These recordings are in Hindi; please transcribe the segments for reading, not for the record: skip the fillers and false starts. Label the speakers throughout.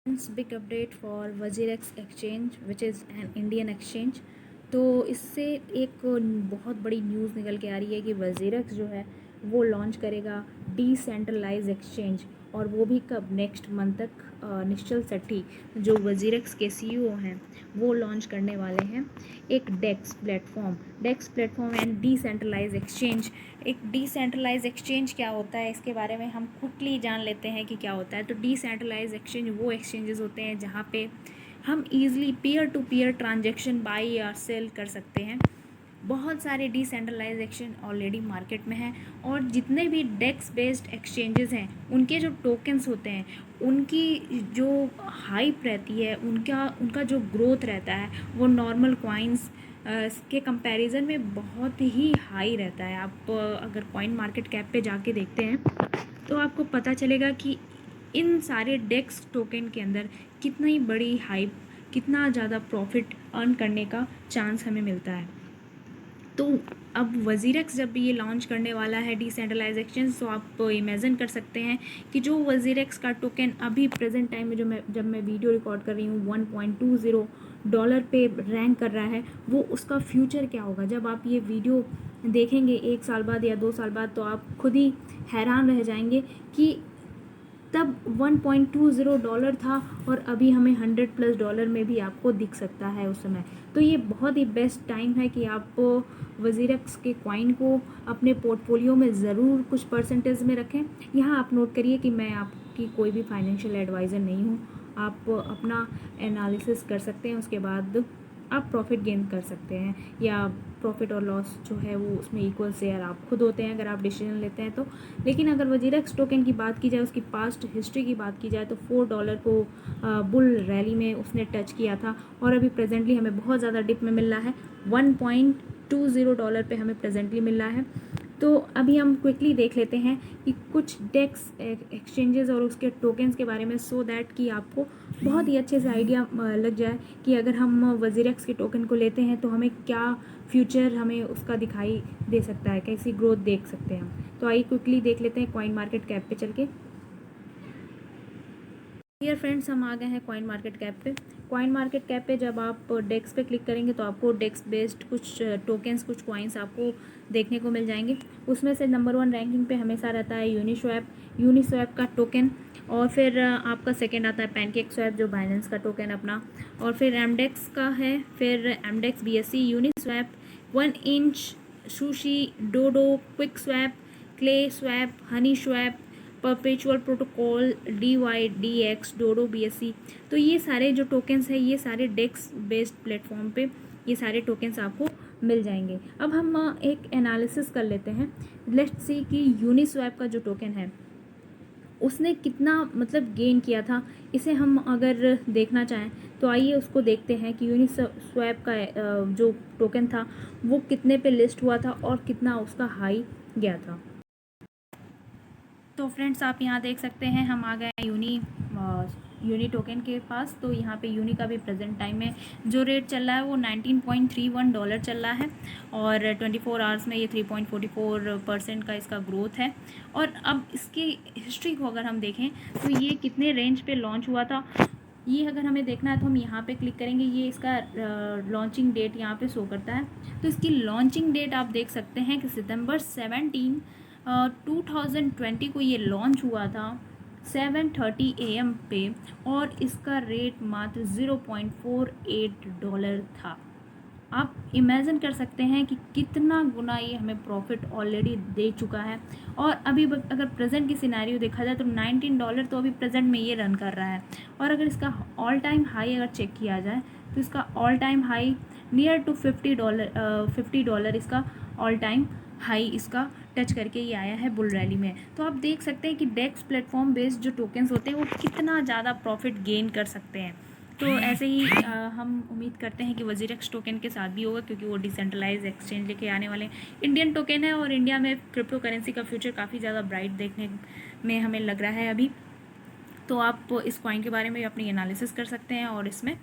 Speaker 1: Big update for WazirX exchange which is an Indian exchange. तो इससे एक बहुत बड़ी न्यूज़ निकल के आ रही है कि वजीरेक्स जो है वो लॉन्च करेगा डिसेंट्रलाइज एक्सचेंज, और वो भी कब, नेक्स्ट मंथ तक। निश्चल सेठी जो वजीरेक्स के सीईओ हैं वो लॉन्च करने वाले हैं एक डेक्स प्लेटफॉर्म एंड डिसेंट्रलाइज एक्सचेंज। एक डिसेंट्रलाइज एक्सचेंज क्या होता है, इसके बारे में हम क्विकली जान लेते हैं कि क्या होता है। तो डिसेंट्रलाइज एक्सचेंज वो एक्सचेंजेस होते हैं जहाँ पे हम easily peer to peer transaction buy या सेल कर सकते हैं। बहुत सारे डिसेंट्रलाइज एक्सचेंज ऑलरेडी मार्केट में हैं, और जितने भी डेक्स बेस्ड एक्सचेंजेस हैं उनके जो टोकन्स होते हैं उनकी जो हाइप रहती है, उनका जो ग्रोथ रहता है वो नॉर्मल कॉइन्स के कंपैरिजन में बहुत ही हाई रहता है। आप अगर कॉइन मार्केट कैप पे जाके देखते हैं तो आपको पता चलेगा कि इन सारे डेक्स टोकन के अंदर कितनी बड़ी हाइप, कितना ज़्यादा प्रॉफिट अर्न करने का चांस हमें मिलता है। तो अब वजीरेक्स जब ये लॉन्च करने वाला है डिसेंट्रलाइज एक्सचेंज, तो आप इमेजिन कर सकते हैं कि जो वजीरेक्स का टोकन अभी प्रेजेंट टाइम में जब मैं वीडियो रिकॉर्ड कर रही हूँ $1.20 पे रैंक कर रहा है, वो उसका फ्यूचर क्या होगा। जब आप ये वीडियो देखेंगे 1 साल बाद या 2 साल बाद, तो आप खुद ही हैरान रह जाएंगे कि तब $1.20 था और अभी हमें $100+ में भी आपको दिख सकता है उस समय। तो ये बहुत ही बेस्ट टाइम है कि आप वजीरेक्स के कॉइन को अपने पोर्टफोलियो में ज़रूर कुछ परसेंटेज में रखें। यहाँ आप नोट करिए कि मैं आपकी कोई भी फाइनेंशियल एडवाइज़र नहीं हूँ। आप अपना एनालिसिस कर सकते हैं, उसके बाद आप प्रॉफिट गेन कर सकते हैं, या प्रॉफिट और लॉस जो है वो उसमें इक्वल शेयर आप खुद होते हैं अगर आप डिसीजन लेते हैं तो। लेकिन अगर वजीरेक्स टोकन की बात की जाए, उसकी पास्ट हिस्ट्री की बात की जाए, तो $4 को बुल रैली में उसने टच किया था, और अभी प्रेजेंटली हमें बहुत ज़्यादा डिप में मिल रहा है। $1.20 पे हमें प्रेजेंटली मिल रहा है। तो अभी हम क्विकली देख लेते हैं कि कुछ डेक्स एक्सचेंजेस और उसके टोकन्स के बारे में, सो दैट कि आपको बहुत ही अच्छे से आइडिया लग जाए कि अगर हम वजीरेक्स के टोकन को लेते हैं तो हमें क्या फ्यूचर हमें उसका दिखाई दे सकता है, कैसी ग्रोथ देख सकते हैं हम। तो आइए क्विकली देख लेते हैं कॉइन मार्केट कैप पे चल के। डियर फ्रेंड्स, हम आ गए हैं कॉइन मार्केट कैप पे। कॉइन मार्केट कैप पे जब आप डेक्स पे क्लिक करेंगे तो आपको डेक्स बेस्ड कुछ टोकन्स, कुछ कॉइन्स आपको देखने को मिल जाएंगे। उसमें से नंबर 1 रैंकिंग पे हमेशा रहता है यूनिस्वैप का टोकन, और फिर आपका सेकंड आता है पैनकेक स्वैप जो बाइनेंस का टोकन अपना, और फिर एमडेक्स का है, फिर MDEX BSC, Uniswap, 1inch, Sushi, Dodo, QuickSwap, KlaySwap, HoneySwap, perpetual protocol, DYDX, Dodo BSC। तो ये सारे जो टोकन्स हैं ये सारे डेक्स बेस्ड प्लेटफॉर्म पे ये सारे टोकन्स आपको मिल जाएंगे। अब हम एक एनालिसिस कर लेते हैं। लेट्स सी कि यूनिस्वैप का जो टोकन है उसने कितना मतलब गेन किया था, इसे हम अगर देखना चाहें तो आइए उसको देखते हैं कि यूनिस्वैप का जो टोकन था वो कितने पे लिस्ट हुआ था और कितना उसका हाई गया था। तो फ्रेंड्स, आप यहाँ देख सकते हैं हम आ गए यूनी टोकन के पास। तो यहाँ पे यूनी का भी प्रेजेंट टाइम में जो रेट चल रहा है वो $19.31 चल रहा है, और 24 आवर्स में ये 3.44% का इसका ग्रोथ है। और अब इसकी हिस्ट्री को अगर हम देखें तो ये कितने रेंज पे लॉन्च हुआ था, ये अगर हमें देखना है तो हम यहाँ पे क्लिक करेंगे। ये इसका लॉन्चिंग डेट यहाँ पे शो करता है। तो इसकी लॉन्चिंग डेट आप देख सकते हैं कि सितंबर 17, 2020 को ये लॉन्च हुआ था 7:30 AM पे, और इसका रेट मात्र $0.48 था। आप इमेजिन कर सकते हैं कि कितना गुना ये हमें प्रॉफिट ऑलरेडी दे चुका है। और अभी अगर प्रेजेंट की सिनेरियो देखा जाए तो $19 तो अभी प्रेजेंट में ये रन कर रहा है, और अगर इसका ऑल टाइम हाई अगर चेक किया जाए तो इसका all time high near to $50 इसका ऑल टाइम हाई इसका टच करके ये आया है बुल रैली में। तो आप देख सकते हैं कि डेक्स प्लेटफॉर्म बेस्ड जो टोकन्स होते हैं वो कितना ज़्यादा प्रॉफिट गेन कर सकते हैं। तो ऐसे ही हम उम्मीद करते हैं कि वजीरेक्स टोकन के साथ भी होगा, क्योंकि वो डिसेंट्रलाइज एक्सचेंज लेके आने वाले इंडियन टोकन है, और इंडिया में क्रिप्टो करेंसी का फ्यूचर काफ़ी ज़्यादा ब्राइट देखने में हमें लग रहा है अभी। तो आप इस कॉइन के बारे में अपनी एनालिसिस कर सकते हैं, और इसमें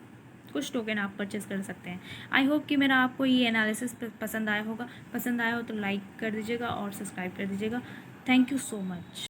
Speaker 1: कुछ टोकन आप परचेस कर सकते हैं। आई होप कि मेरा आपको ये एनालिसिस पसंद आया होगा। पसंद आया हो तो लाइक कर दीजिएगा और सब्सक्राइब कर दीजिएगा। Thank you so much.